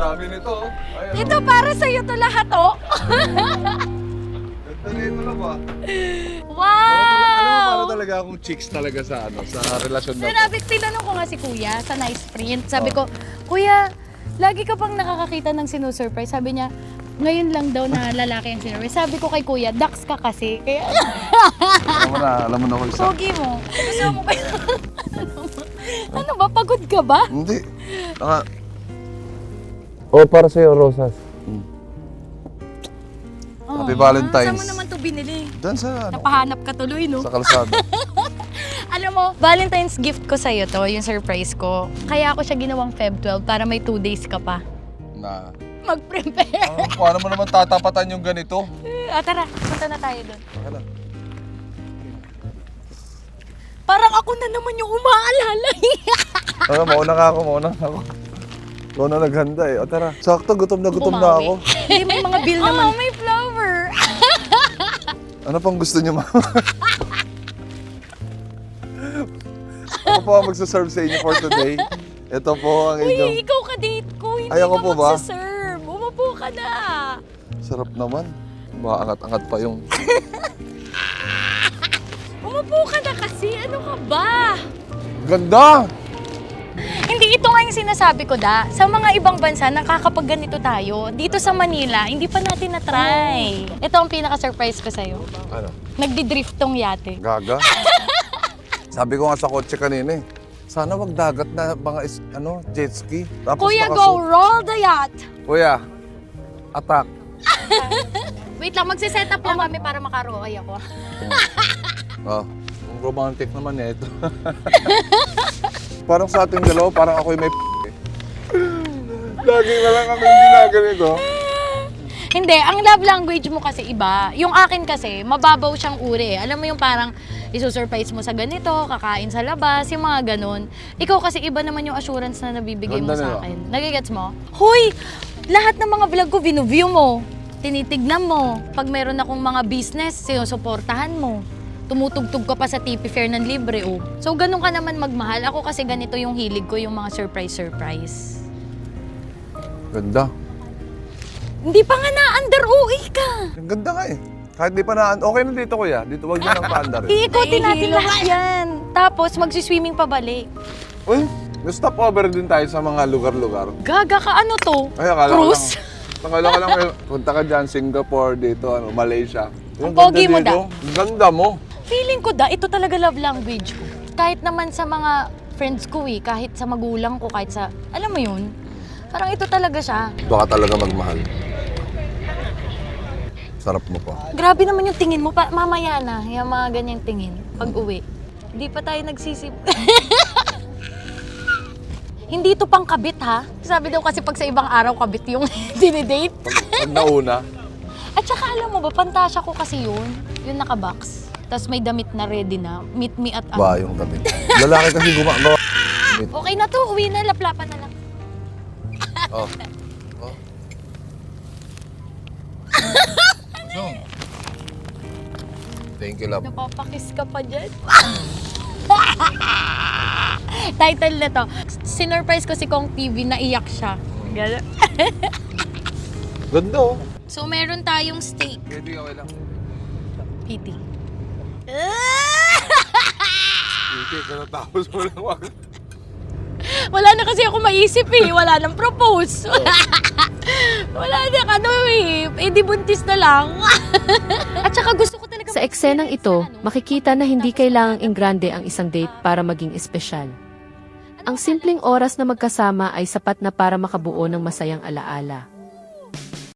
dami nito. Ay, Ito para sa'yo to lahat, oh. Ganda nito na ba? Wow! Alam mo, para talaga akong chicks talaga sa relasyon na to. Sinabi, tinanong ko nga si Kuya sa Nice Print. Sabi ko, Kuya, lagi ka pang nakakakita ng sinusurprise. Sabi niya, ngayon lang daw na lalaki ang sinurprise. Sabi ko kay Kuya, dax ka kasi. Kaya, Alam mo na ako isa. pogi mo. Gusto mo ba yun? Ano ba? Pagod ka ba? Hindi. Naka, Para sa'yo, Rosas. Happy Valentine's. Saan mo naman to binili? Diyan sa, Napahanap ka tuloy, no? sa kalsada. Alam mo, Valentine's gift ko sa'yo to, yung surprise ko. Kaya ako siya ginawang Feb 12 para may 2 days ka pa. Na. Mag-prepare. Paano mo naman tatapatan yung ganito? Tara, punta na tayo doon. Okay lang. Parang ako na naman yung umaalala. Mauna ka ako. Ikaw na naghanda eh. O tara. Sakto, gutom na ako. Hindi, may mga bill naman. Oh, may flower. Ano pang gusto niyo, mama? Ako po ang magsaserve sa inyo for today. Ito po ang inyong... Uy, ikaw ka-date ko. Hindi Ay, ako ka po ba? magsaserve. Umupo ka na. Sarap naman. Angat-angat pa yung... Umupo ka na kasi. Ano ka ba? Ganda! Hindi, ito nga yung sinasabi ko, Da. Sa mga ibang bansa, nakakapagganito tayo. Dito sa Manila, hindi pa natin na-try. Ito ang pinaka-surprise ko sa'yo. Ano? Nagdi-drift tong yate. Gaga? Sabi ko nga sa kotse kanina eh. Sana wag dagat na mga jet ski. Tapos Kuya, nakasu- go roll the yacht! Kuya, attack. Wait lang, magsiset up lang kami para makaroay ako. Oh, romantic naman eh ito. Parang sa ating dalawa, parang ako yung may Lagi na lang ako yung ginaganito. Hindi, ang love language mo kasi iba. Yung akin kasi, mababaw siyang uri. Alam mo yung parang isusurprise mo sa ganito, kakain sa labas, yung mga ganun. Ikaw kasi iba naman yung assurance na nabibigay mo Ganda sa nila. akin. Nagigets mo? Huy! Lahat ng mga vlog ko, view mo. Tinitignan mo. Pag meron akong mga business, sinusuportahan mo. Tumutugtog ka pa sa TP Fair ng libre, oh. So, ganun ka naman magmahal. Ako kasi ganito yung hilig ko, yung mga surprise. Ganda. Hindi pa nga na-under OA ka. Ang ganda nga eh. Kahit di pa na... Okay na dito kuya. Dito, wag niyo nang paandar eh. Iikotin natin lahat yan. Tapos, magsiswimming pabalik. Uy, stopover din tayo sa mga lugar-lugar. Gaga ka, ano to? Ay, akala Cruise? Akala ko lang, punta ka dyan, Singapore, dito, Malaysia. Ang pogi mo, dito. Ang ganda mo. Feeling ko, Da, ito talaga love language ko. Kahit naman sa mga friends ko eh, kahit sa magulang ko, kahit sa... Alam mo yun? Parang ito talaga siya. Baka talaga magmahal. Sarap mo pa. Grabe naman yung tingin mo. Mamaya na, yung mga ganyang tingin. Pag uwi. Hindi pa tayo nagsisip. Hindi to pang kabit, ha? Sabi daw kasi pag sa ibang araw kabit yung dinidate. Pag nauna, At saka alam mo ba, pantasya ko kasi yun. Yung nakabox. Tapos may damit na ready na. Meet me at ba yung damit. Lalaki kasi gumagawa. Okay na to, uwi na, laplapan na lang. Oh. Oh. So. Thank you, love. Napapakis ka pa dyan. Title na to, sinurprise ko si Kong TV, naiyak siya. Gano'n. Ganda oh. So meron tayong steak. Pwede okay lang. PT. Hindi, tapos mo lang wag. Wala na kasi ako maisip eh. Wala nang propose. Wala na ano eh. Eh di buntis na lang. At saka gusto ko talaga... Sa eksenang ito, makikita na hindi kailangang ingrande ang isang date para maging espesyal. Ang simpleng oras na magkasama ay sapat na para makabuo ng masayang alaala.